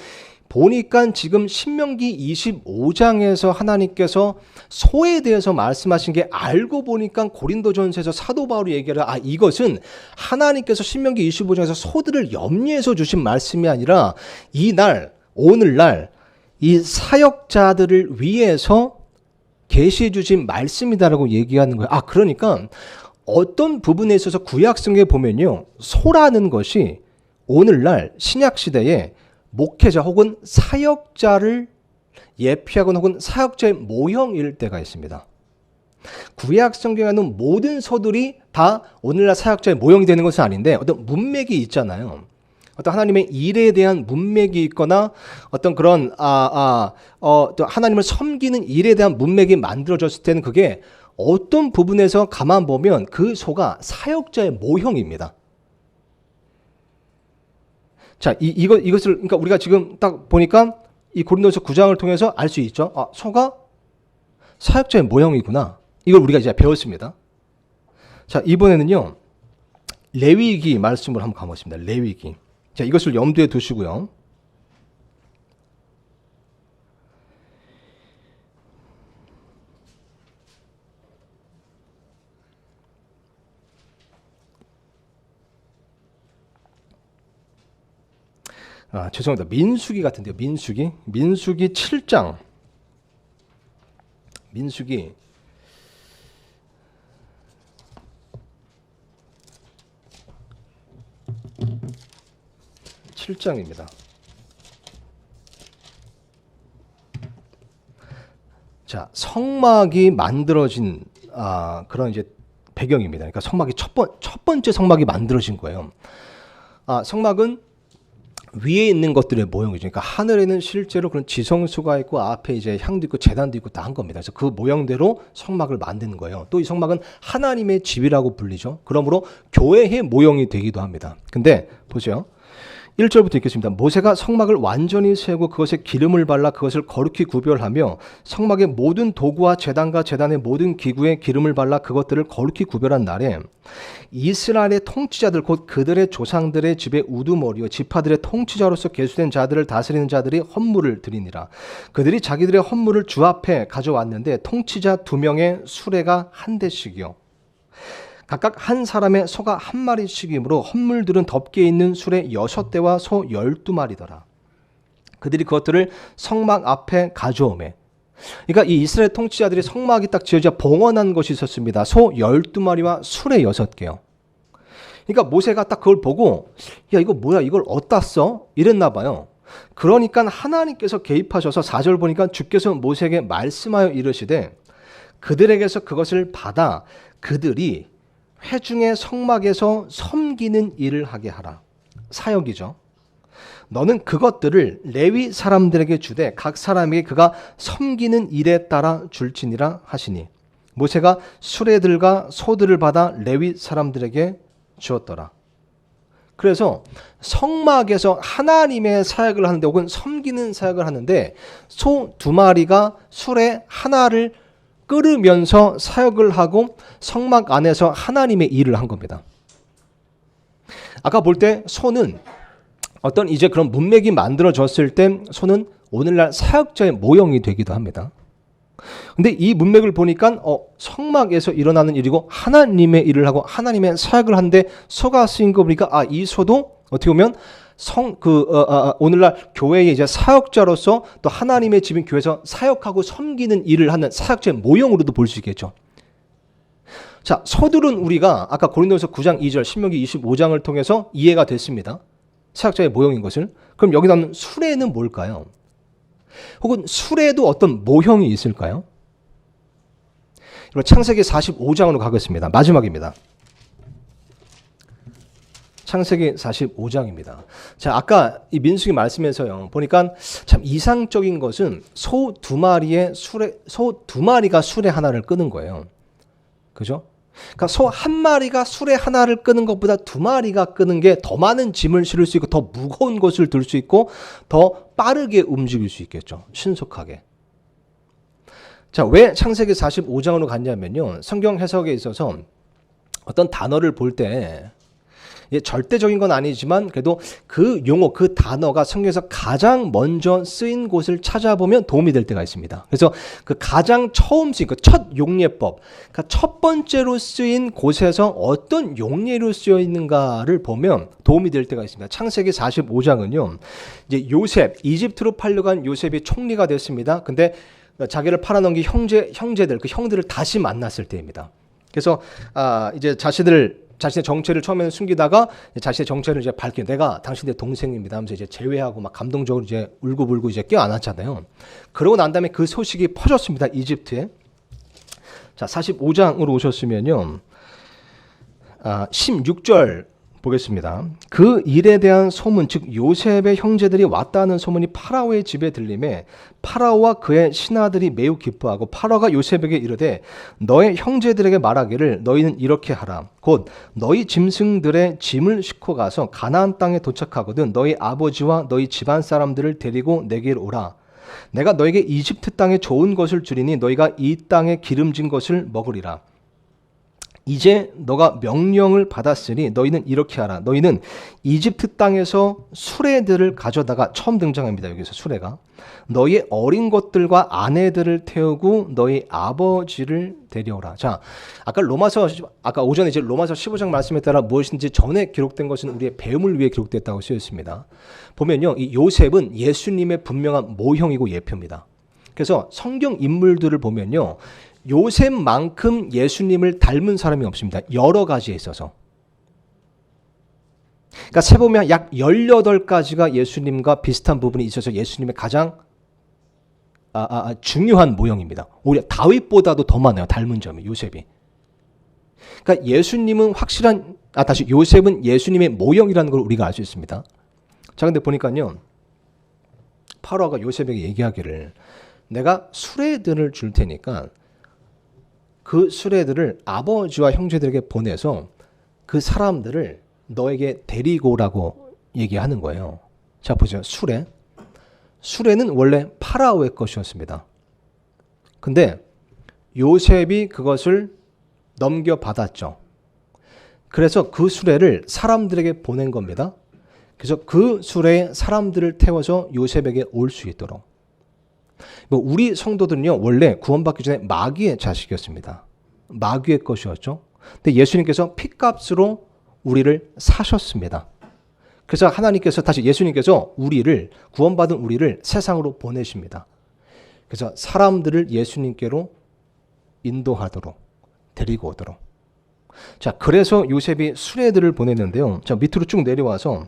보니까 지금 신명기 25장에서 하나님께서 소에 대해서 말씀하신 게 알고 보니까 고린도전서에서 사도 바울이 얘기를 이것은 하나님께서 신명기 25장에서 소들을 염려해서 주신 말씀이 아니라 이날 오늘날 이 사역자들을 위해서 계시해 주신 말씀이다라고 얘기하는 거예요. 그러니까 어떤 부분에 있어서 구약성경에 보면요, 소라는 것이 오늘날 신약 시대에 목회자 혹은 사역자를 예피하거나 혹은 사역자의 모형일 때가 있습니다. 구약 성경에 있는 모든 서들이 다 오늘날 사역자의 모형이 되는 것은 아닌데 어떤 문맥이 있잖아요. 어떤 하나님의 일에 대한 문맥이 있거나 어떤 그런 또 하나님을 섬기는 일에 대한 문맥이 만들어졌을 때는 그게 어떤 부분에서 가만 보면 그 소가 사역자의 모형입니다. 자, 이것을 그러니까 우리가 지금 딱 보니까 이 고린도서 9장을 통해서 알 수 있죠. 소가 사역자의 모형이구나. 이걸 우리가 이제 배웠습니다. 자, 이번에는요. 레위기 말씀을 한번 가보겠습니다. 레위기. 자, 이것을 염두에 두시고요. 죄송합니다. 민수기 같은데요. 민수기 7장. 민수기 7장입니다. 자, 성막이 만들어진 그런 이제 배경입니다. 그러니까 성막이 첫 번째 성막이 만들어진 거예요. 성막은 위에 있는 것들의 모형이죠. 그러니까 하늘에는 실제로 그런 지성소가 있고 앞에 이제 향도 있고 제단도 있고 다 한 겁니다. 그래서 그 모형대로 성막을 만드는 거예요. 또 이 성막은 하나님의 집이라고 불리죠. 그러므로 교회의 모형이 되기도 합니다. 근데 보세요. 1절부터 읽겠습니다. 모세가 성막을 완전히 세우고 그것에 기름을 발라 그것을 거룩히 구별하며 성막의 모든 도구와 제단과 제단의 모든 기구에 기름을 발라 그것들을 거룩히 구별한 날에 이스라엘의 통치자들 곧 그들의 조상들의 집의 우두머리요 지파들의 통치자로서 계수된 자들을 다스리는 자들이 헌물을 드리니라. 그들이 자기들의 헌물을 주 앞에 가져왔는데 통치자 2명의 수레가 한 대씩이요 각각 한 사람의 소가 한 마리씩이므로 헌물들은 덮개 있는 수레 6대와 소 12마리더라. 그들이 그것들을 성막 앞에 가져오매. 그러니까 이 이스라엘 통치자들이 성막이 딱 지어져 봉헌한 것이 있었습니다. 소 12마리와 수레 6개요. 그러니까 모세가 딱 그걸 보고 야 이거 뭐야 이걸 어디다 써? 이랬나 봐요. 그러니까 하나님께서 개입하셔서 4절 보니까 주께서 모세에게 말씀하여 이르시되 그들에게서 그것을 받아 그들이 회중의 성막에서 섬기는 일을 하게 하라. 사역이죠. 너는 그것들을 레위 사람들에게 주되 각 사람에게 그가 섬기는 일에 따라 줄지니라 하시니 모세가 수레들과 소들을 받아 레위 사람들에게 주었더라. 그래서 성막에서 하나님의 사역을 하는데 혹은 섬기는 사역을 하는데 소 2마리가 수레 하나를 끌으면서 사역을 하고 성막 안에서 하나님의 일을 한 겁니다. 아까 볼 때 소는 어떤 이제 그런 문맥이 만들어졌을 때 소는 오늘날 사역자의 모형이 되기도 합니다. 근데 이 문맥을 보니까 성막에서 일어나는 일이고 하나님의 일을 하고 하나님의 사역을 하는데 소가 쓰인 거 보니까 이 소도 어떻게 보면 오늘날 교회의 이제 사역자로서 또 하나님의 집인 교회에서 사역하고 섬기는 일을 하는 사역자의 모형으로도 볼 수 있겠죠. 자, 소들은 우리가 아까 고린도서 9장 2절, 신명기 25장을 통해서 이해가 됐습니다. 사역자의 모형인 것을. 그럼 여기 나오는 수레는 뭘까요? 혹은 수레에도 어떤 모형이 있을까요? 창세기 45장으로 가겠습니다. 마지막입니다. 창세기 45장입니다. 자, 아까 이 민수기 말씀에서요. 보니까 참 이상적인 것은 소 2마리가 수레 하나를 끄는 거예요. 그죠? 그러니까 소 한 마리가 수레 하나를 끄는 것보다 2마리가 끄는 게 더 많은 짐을 실을 수 있고 더 무거운 것을 들 수 있고 더 빠르게 움직일 수 있겠죠. 신속하게. 자, 왜 창세기 45장으로 갔냐면요. 성경 해석에 있어서 어떤 단어를 볼 때 절대적인 건 아니지만 그래도 그 용어, 그 단어가 성경에서 가장 먼저 쓰인 곳을 찾아보면 도움이 될 때가 있습니다. 그래서 그 가장 처음 쓰인, 그 첫 용례법, 그러니까 첫 번째로 쓰인 곳에서 어떤 용례로 쓰여 있는가를 보면 도움이 될 때가 있습니다. 창세기 45장은요, 이제 요셉, 이집트로 팔려간 요셉이 총리가 됐습니다. 근데 자기를 팔아넘긴 형제들, 그 형들을 다시 만났을 때입니다. 그래서 이제 자신들을 자신의 정체를 처음에는 숨기다가 자신의 정체를 이제 밝혀 내가 당신의 동생입니다 하면서 이제 제외하고 막 감동적으로 이제 울고불고 이제 껴안았잖아요. 그러고 난 다음에 그 소식이 퍼졌습니다. 이집트에. 자, 45장으로 오셨으면요. 16절 보겠습니다. 그 일에 대한 소문, 즉 요셉의 형제들이 왔다는 소문이 파라오의 집에 들림에 파라오와 그의 신하들이 매우 기뻐하고 파라오가 요셉에게 이르되 너의 형제들에게 말하기를 너희는 이렇게 하라. 곧 너희 짐승들의 짐을 싣고 가서 가나안 땅에 도착하거든 너희 아버지와 너희 집안 사람들을 데리고 내게로 오라. 내가 너에게 이집트 땅에 좋은 것을 주리니 너희가 이 땅에 기름진 것을 먹으리라. 이제 너가 명령을 받았으니 너희는 이렇게 하라. 너희는 이집트 땅에서 수레들을 가져다가 처음 등장합니다. 여기서 수레가. 너희의 어린 것들과 아내들을 태우고 너희 아버지를 데려오라. 자, 아까 오전에 이제 로마서 15장 말씀에 따라 무엇인지 전에 기록된 것은 우리의 배움을 위해 기록됐다고 쓰였습니다. 보면요, 이 요셉은 예수님의 분명한 모형이고 예표입니다. 그래서 성경 인물들을 보면요, 요셉만큼 예수님을 닮은 사람이 없습니다. 여러 가지에 있어서. 그러니까 세보면 약 18가지가 예수님과 비슷한 부분이 있어서 예수님의 가장 중요한 모형입니다. 오히려 다윗보다도 더 많아요. 닮은 점이 요셉이. 그러니까 예수님은 요셉은 예수님의 모형이라는 걸 우리가 알 수 있습니다. 자, 근데 보니까요. 파라오가 요셉에게 얘기하기를 내가 수레들을 줄 테니까 그 수레들을 아버지와 형제들에게 보내서 그 사람들을 너에게 데리고 오라고 얘기하는 거예요. 자, 보세요. 수레는 원래 파라오의 것이었습니다. 근데 요셉이 그것을 넘겨받았죠. 그래서 그 수레를 사람들에게 보낸 겁니다. 그래서 그 수레에 사람들을 태워서 요셉에게 올 수 있도록. 우리 성도들은요, 원래 구원받기 전에 마귀의 자식이었습니다. 마귀의 것이었죠. 근데 예수님께서 핏값으로 우리를 사셨습니다. 그래서 예수님께서 구원받은 우리를 세상으로 보내십니다. 그래서 사람들을 예수님께로 인도하도록, 데리고 오도록. 자, 그래서 요셉이 수레들을 보냈는데요. 자, 밑으로 쭉 내려와서,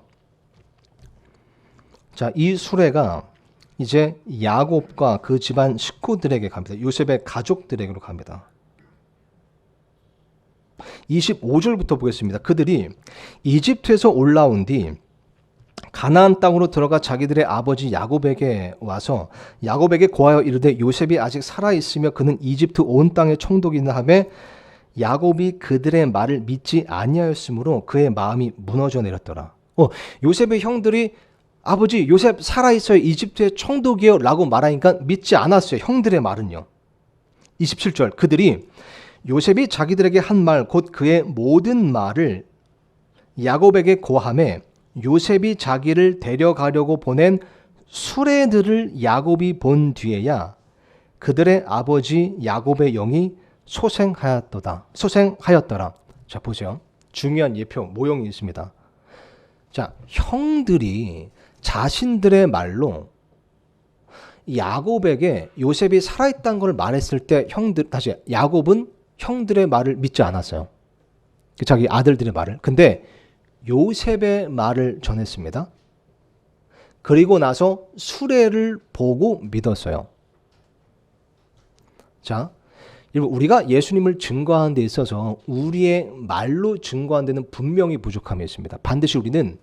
자, 이 수레가 이제 야곱과 그 집안 식구들에게 갑니다. 요셉의 가족들에게로 갑니다. 25절부터 보겠습니다. 그들이 이집트에서 올라온 뒤 가나안 땅으로 들어가 자기들의 아버지 야곱에게 와서 야곱에게 고하여 이르되 요셉이 아직 살아있으며 그는 이집트 온 땅에 총독이나 하며 야곱이 그들의 말을 믿지 아니하였으므로 그의 마음이 무너져 내렸더라. 요셉의 형들이 아버지 요셉 살아있어요. 이집트의 총독이요 라고 말하니까 믿지 않았어요. 형들의 말은요. 27절 그들이 요셉이 자기들에게 한 말 곧 그의 모든 말을 야곱에게 고하매 요셉이 자기를 데려가려고 보낸 수레들을 야곱이 본 뒤에야 그들의 아버지 야곱의 영이 소생하였더라. 자, 보세요. 중요한 예표 모형이 있습니다. 자, 형들이 자신들의 말로 야곱에게 요셉이 살아있다는 걸 말했을 때 야곱은 형들의 말을 믿지 않았어요. 자기 아들들의 말을. 근데 요셉의 말을 전했습니다. 그리고 나서 수레를 보고 믿었어요. 자, 여러분, 우리가 예수님을 증거하는 데 있어서 우리의 말로 증거하는 데는 분명히 부족함이 있습니다. 반드시 우리는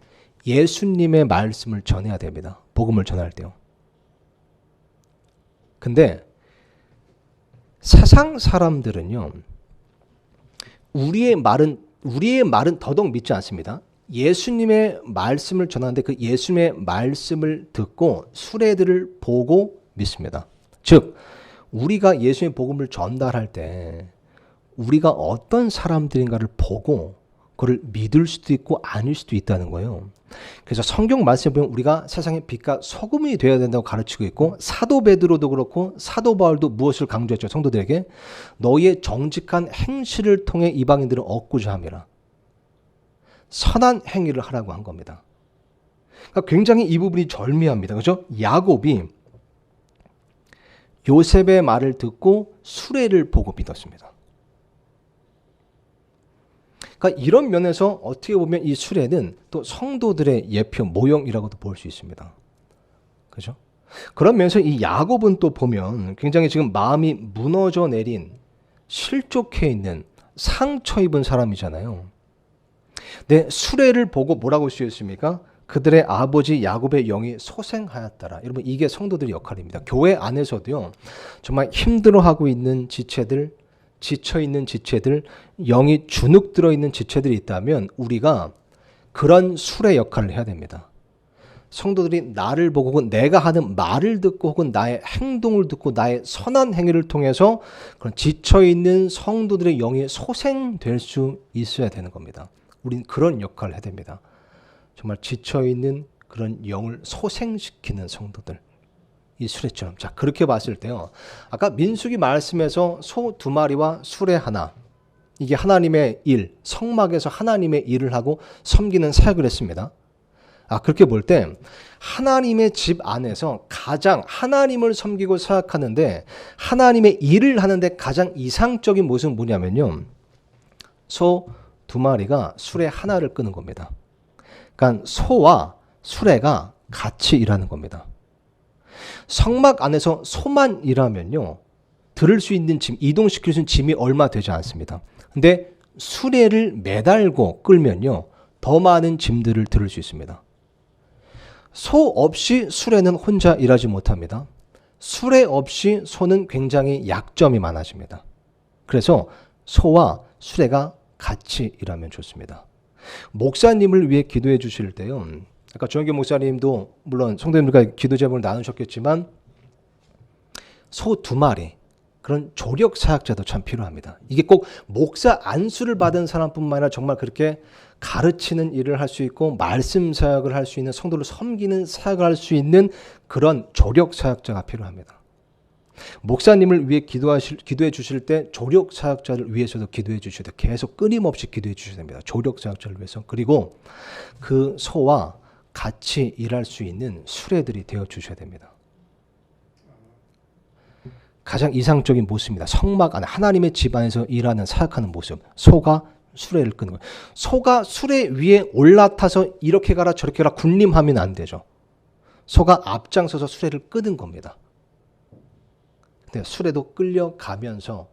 예수님의 말씀을 전해야 됩니다. 복음을 전할 때요. 근데 세상 사람들은요, 우리의 말은 더더욱 믿지 않습니다. 예수님의 말씀을 전하는데 그 예수님의 말씀을 듣고 수레들을 보고 믿습니다. 즉, 우리가 예수님의 복음을 전달할 때 우리가 어떤 사람들인가를 보고 그걸 믿을 수도 있고 아닐 수도 있다는 거예요. 그래서 성경 말씀에 보면 우리가 세상의 빛과 소금이 되어야 된다고 가르치고 있고 사도 베드로도 그렇고 사도 바울도 무엇을 강조했죠? 성도들에게 너희의 정직한 행실을 통해 이방인들을 얻고자 함이라. 선한 행위를 하라고 한 겁니다. 그러니까 굉장히 이 부분이 절묘합니다. 그렇죠? 야곱이 요셉의 말을 듣고 수레를 보고 믿었습니다. 그러니까 이런 면에서 어떻게 보면 이 수레는 또 성도들의 예표 모형이라고도 볼 수 있습니다. 그죠? 그런 면에서 이 야곱은 또 보면 굉장히 지금 마음이 무너져 내린 실족해 있는 상처 입은 사람이잖아요. 네, 수레를 보고 뭐라고 쓰였습니까? 그들의 아버지 야곱의 영이 소생하였더라. 여러분 이게 성도들의 역할입니다. 교회 안에서도요. 정말 힘들어하고 있는 지체들, 지쳐있는 지체들, 영이 주눅 들어있는 지체들이 있다면 우리가 그런 수레 역할을 해야 됩니다. 성도들이 나를 보고 혹은 내가 하는 말을 듣고 혹은 나의 행동을 듣고 나의 선한 행위를 통해서 그런 지쳐있는 성도들의 영이 소생될 수 있어야 되는 겁니다. 우린 그런 역할을 해야 됩니다. 정말 지쳐있는 그런 영을 소생시키는 성도들. 이 수레처럼. 자, 그렇게 봤을 때요. 아까 민수기 말씀에서 소 2마리와 수레 하나. 이게 하나님의 일, 성막에서 하나님의 일을 하고 섬기는 사역을 했습니다. 그렇게 볼 때 하나님의 집 안에서 가장 하나님을 섬기고 사역하는데 하나님의 일을 하는데 가장 이상적인 모습은 뭐냐면요. 소 2마리가 수레 하나를 끄는 겁니다. 그러니까 소와 수레가 같이 일하는 겁니다. 성막 안에서 소만 일하면요. 들을 수 있는 짐, 이동시킬 수 있는 짐이 얼마 되지 않습니다. 근데 수레를 매달고 끌면요. 더 많은 짐들을 들을 수 있습니다. 소 없이 수레는 혼자 일하지 못합니다. 수레 없이 소는 굉장히 약점이 많아집니다. 그래서 소와 수레가 같이 일하면 좋습니다. 목사님을 위해 기도해 주실 때요. 아까 조영규 목사님도 물론 성도님들과 기도 제목을 나누셨겠지만 소 2마리 그런 조력 사역자도 참 필요합니다. 이게 꼭 목사 안수를 받은 사람뿐만 아니라 정말 그렇게 가르치는 일을 할 수 있고 말씀 사역을 할 수 있는 성도를 섬기는 사역을 할 수 있는 그런 조력 사역자가 필요합니다. 목사님을 위해 기도해 주실 때 조력 사역자를 위해서도 기도해 주셔야 돼요. 계속 끊임없이 기도해 주셔야 됩니다. 조력 사역자를 위해서. 그리고 그 소와 같이 일할 수 있는 수레들이 되어 주셔야 됩니다. 가장 이상적인 모습입니다. 성막 안에 하나님의 집 안에서 일하는 사역하는 모습. 소가 수레를 끄는 거예요. 소가 수레 위에 올라타서 이렇게 가라 저렇게 가라 군림하면 안 되죠. 소가 앞장서서 수레를 끄는 겁니다. 근데 수레도 끌려가면서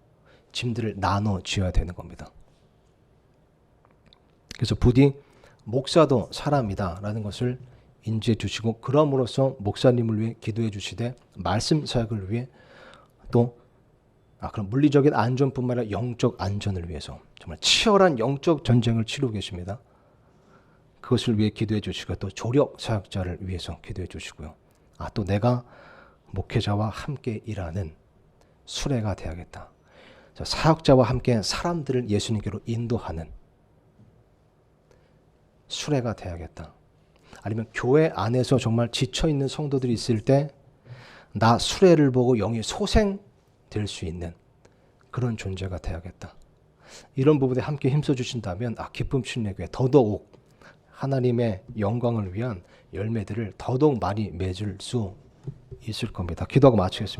짐들을 나눠 쥐어야 되는 겁니다. 그래서 부디 목사도 사람이다라는 것을 인지해 주시고 그럼으로써 목사님을 위해 기도해 주시되 말씀 사역을 위해 또 그럼 물리적인 안전뿐만 아니라 영적 안전을 위해서 정말 치열한 영적 전쟁을 치르고 계십니다. 그것을 위해 기도해 주시고 또 조력 사역자를 위해서 기도해 주시고요. 또 내가 목회자와 함께 일하는 수레가 되어야겠다. 사역자와 함께 사람들을 예수님께로 인도하는 수레가 되어야겠다. 아니면 교회 안에서 정말 지쳐있는 성도들이 있을 때 나 수레를 보고 영이 소생될 수 있는 그런 존재가 되어야겠다. 이런 부분에 함께 힘써 주신다면 기쁨 침례교회 더더욱 하나님의 영광을 위한 열매들을 더더욱 많이 맺을 수 있을 겁니다. 기도하고 마치겠습니다.